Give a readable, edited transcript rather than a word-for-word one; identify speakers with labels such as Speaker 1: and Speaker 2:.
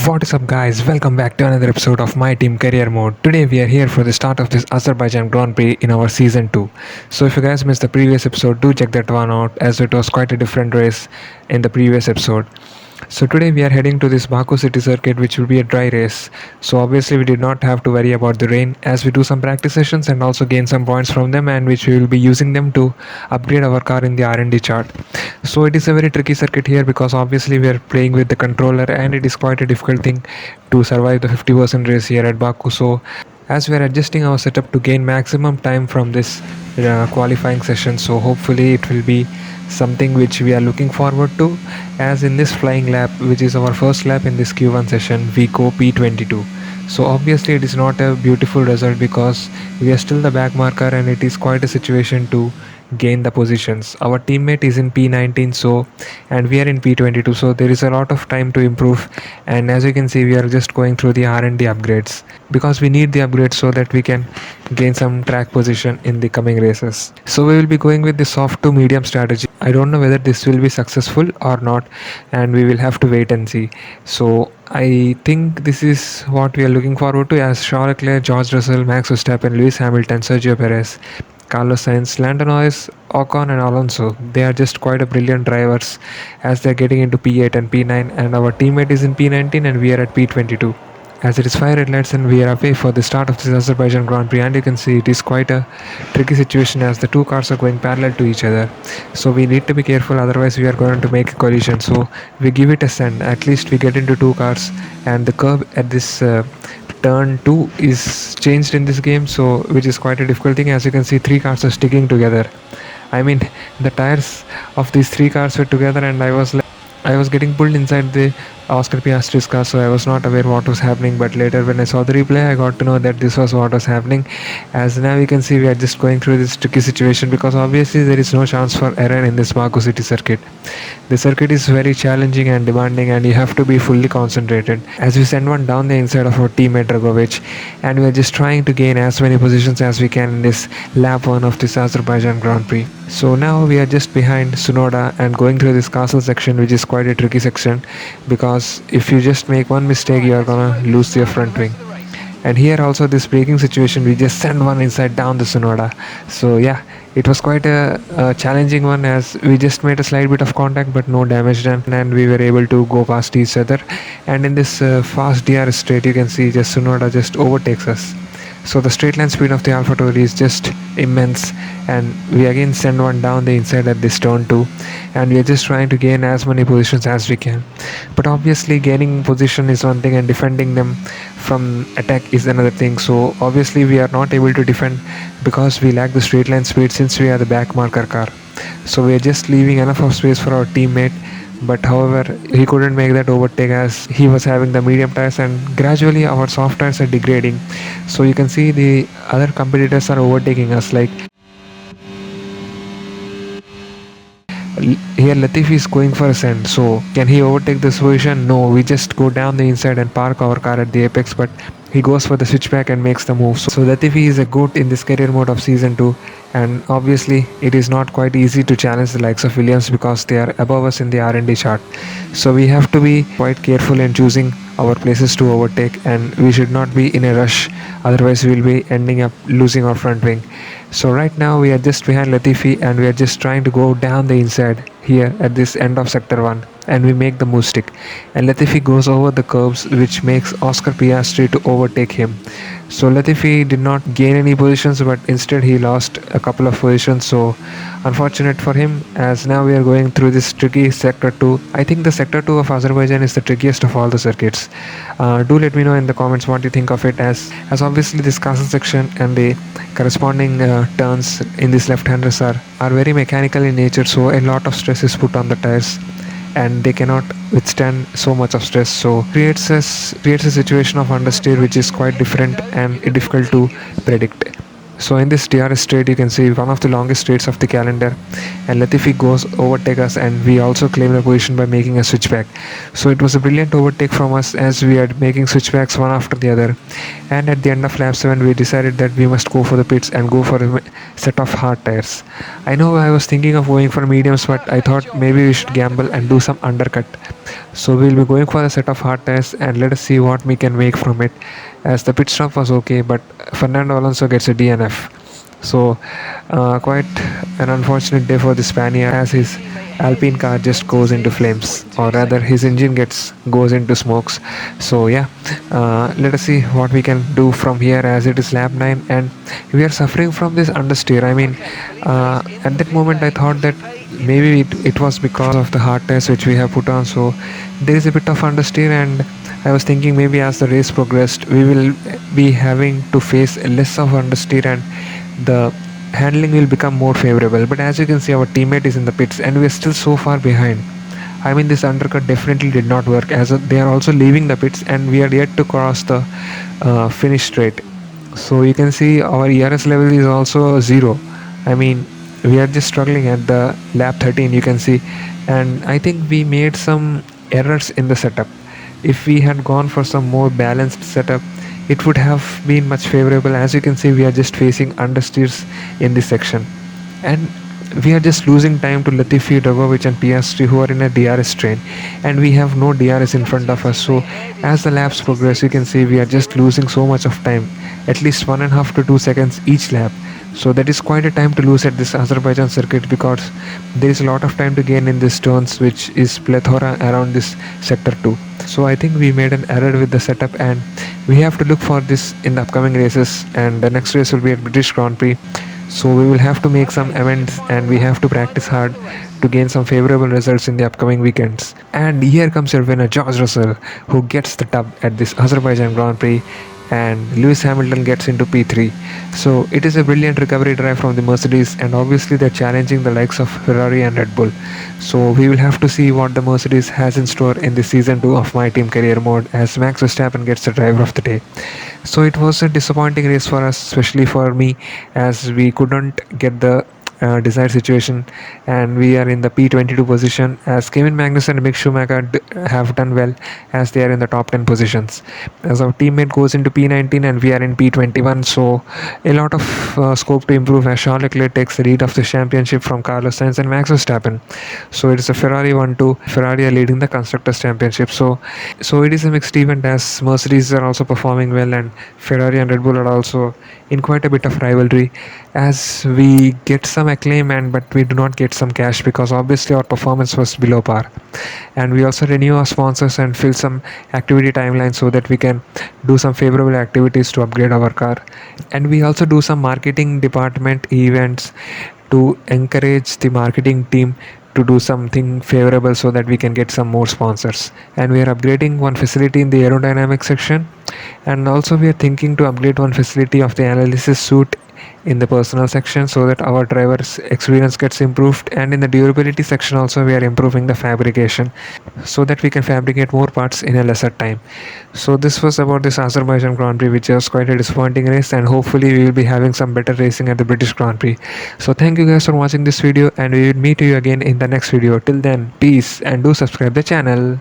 Speaker 1: What is up, guys? Welcome back to another episode of My Team Career Mode. Today we are here for the start of this Azerbaijan Grand Prix in our season 2. So if you guys missed the previous episode, do check that one out as it was quite a different race in the previous episode. So today we are heading to this Baku city circuit, which will be a dry race. So obviously we did not have to worry about the rain as we do some practice sessions and also gain some points from them, and which we will be using them to upgrade our car in the R&D chart. So it is a very tricky circuit here because obviously we are playing with the controller and it is quite a difficult thing to survive the 50% race here at Baku. So as we are adjusting our setup to gain maximum time from this qualifying session, so hopefully it will be something which we are looking forward to, as in this flying lap, which is our first lap in this Q1 session, we go P22. So obviously it is not a beautiful result because we are still the back marker and it is quite a situation to gain the positions. Our teammate is in P19, so and we are in P22, so there is a lot of time to improve. And as you can see, we are just going through the R&D upgrades because we need the upgrades so that we can gain some track position in the coming races. So we will be going with the soft to medium strategy. I don't know whether this will be successful or not, and we will have to wait and see. So I think this is what we are looking forward to, as Charles Leclerc, George Russell, Max Verstappen, Lewis Hamilton, Sergio Perez, Carlos Sainz, Lando Norris, Ocon and Alonso. They are just quite a brilliant drivers as they are getting into P8 and P9, and our teammate is in P19 and we are at P22. As it is 5 red lights and we are away for the start of this Azerbaijan Grand Prix, and you can see it is quite a tricky situation as the two cars are going parallel to each other. So we need to be careful, otherwise we are going to make a collision. So we give it a send. At least we get into two cars, and the curve at this turn 2 is changed in this game, so which is quite a difficult thing. As you can see, three cars are sticking together. I mean, the tires of these three cars were together, and I was getting pulled inside the Oscar Piastri's car, so I was not aware what was happening. But later, when I saw the replay, I got to know that this was what was happening. As now you can see, we are just going through this tricky situation because obviously there is no chance for error in this Baku City circuit. The circuit is very challenging and demanding, and you have to be fully concentrated. As we send one down the inside of our teammate Dragovic, and we are just trying to gain as many positions as we can in this lap 1 of this Azerbaijan Grand Prix. So now we are just behind Tsunoda and going through this castle section, which is quite a tricky section because if you just make one mistake, you are gonna lose your front wing. And here also this braking situation, we just send one inside down the Tsunoda. So yeah, it was quite a challenging one as we just made a slight bit of contact but no damage done, and we were able to go past each other. And in this fast DRS straight, you can see just Tsunoda just overtakes us. So the straight line speed of the AlphaTauri is just immense, and we again send one down the inside at this turn 2, and we are just trying to gain as many positions as we can. But obviously gaining position is one thing and defending them from attack is another thing. So obviously we are not able to defend because we lack the straight line speed since we are the back marker car. So we are just leaving enough of space for our teammate, but however he couldn't make that overtake as he was having the medium tires, and gradually our soft tires are degrading. So you can see the other competitors are overtaking us. Like here Latifi is going for a send, so can he overtake this position? No, we just go down the inside and park our car at the apex, but he goes for the switchback and makes the move. So Latifi is a goat in this career mode of season 2, and obviously it is not quite easy to challenge the likes of Williams because they are above us in the R&D chart. So we have to be quite careful in choosing our places to overtake, and we should not be in a rush, otherwise we will be ending up losing our front wing. So right now we are just behind Latifi and we are just trying to go down the inside here at this end of sector 1, and we make the move stick, and Latifi goes over the curbs, which makes Oscar Piastri to overtake him. So Latifi did not gain any positions, but instead he lost a couple of positions. So unfortunate for him, as now we are going through this tricky sector 2. I think the sector 2 of Azerbaijan is the trickiest of all the circuits. Do let me know in the comments what you think of it, as obviously this castle section and the corresponding turns in these left-handers are very mechanical in nature, so a lot of stress is put on the tires and they cannot withstand so much of stress. So creates a situation of understeer which is quite different and difficult to predict. So in this DRS straight, you can see one of the longest straights of the calendar, and Latifi goes overtake us, and we also claim the position by making a switchback. So it was a brilliant overtake from us as we are making switchbacks one after the other. And at the end of lap 7, we decided that we must go for the pits and go for a set of hard tires. I know I was thinking of going for mediums, but I thought maybe we should gamble and do some undercut. So we'll be going for a set of hard tires and let us see what we can make from it. As the pit stop was okay, but Fernando Alonso gets a DNF. So quite an unfortunate day for the Spaniard as his Alpine car just goes into flames, or rather his engine gets goes into smokes. So yeah, let us see what we can do from here as it is lap 9 and we are suffering from this understeer. I mean, at that moment I thought that maybe it was because of the hard test which we have put on, so there is a bit of understeer, and I was thinking maybe as the race progressed we will be having to face less of understeer and the handling will become more favorable. But as you can see, our teammate is in the pits and we are still so far behind. I mean, this undercut definitely did not work as they are also leaving the pits and we are yet to cross the finish straight. So you can see our ERS level is also 0. I mean, we are just struggling at the lap 13, you can see, and I think we made some errors in the setup. If we had gone for some more balanced setup, it would have been much favorable. As you can see, we are just facing understeers in this section, and we are just losing time to Latifi, Drogovic and Piastri who are in a DRS train, and we have no DRS in front of us. So as the laps progress, you can see we are just losing so much of time, at least 1.5 to 2 seconds each lap. So that is quite a time to lose at this Azerbaijan circuit because there is a lot of time to gain in these turns, which is plethora around this sector 2. So I think we made an error with the setup and we have to look for this in the upcoming races, and the next race will be at British Grand Prix. So we will have to make some amends and we have to practice hard to gain some favorable results in the upcoming weekends. And here comes your winner George Russell, who gets the tub at this Azerbaijan Grand Prix, and Lewis Hamilton gets into P3. So it is a brilliant recovery drive from the Mercedes, and obviously they're challenging the likes of Ferrari and Red Bull. So we will have to see what the Mercedes has in store in the season 2 of My Team Career Mode as Max Verstappen gets the driver of the day. So it was a disappointing race for us, especially for me, as we couldn't get the desired situation, and we are in the P22 position as Kevin Magnussen and Mick Schumacher have done well as they are in the top 10 positions. As our teammate goes into P19 and we are in P21, so a lot of scope to improve as Charles Leclerc takes the lead of the championship from Carlos Sainz and Max Verstappen. So it is a Ferrari 1-2. Ferrari are leading the Constructors Championship. So it is a mixed event as Mercedes are also performing well and Ferrari and Red Bull are also in quite a bit of rivalry as we get some acclaim but we do not get some cash because obviously our performance was below par, and we also renew our sponsors and fill some activity timelines so that we can do some favorable activities to upgrade our car, and we also do some marketing department events to encourage the marketing team to do something favorable so that we can get some more sponsors. And we are upgrading one facility in the aerodynamic section, and also we are thinking to upgrade one facility of the analysis suite in the personal section so that our driver's experience gets improved, and in the durability section also we are improving the fabrication so that we can fabricate more parts in a lesser time. So this was about this Azerbaijan Grand Prix, which was quite a disappointing race, and hopefully we will be having some better racing at the British Grand Prix. So thank you guys for watching this video, and we will meet you again in the next video. Till then, peace, and do subscribe the channel.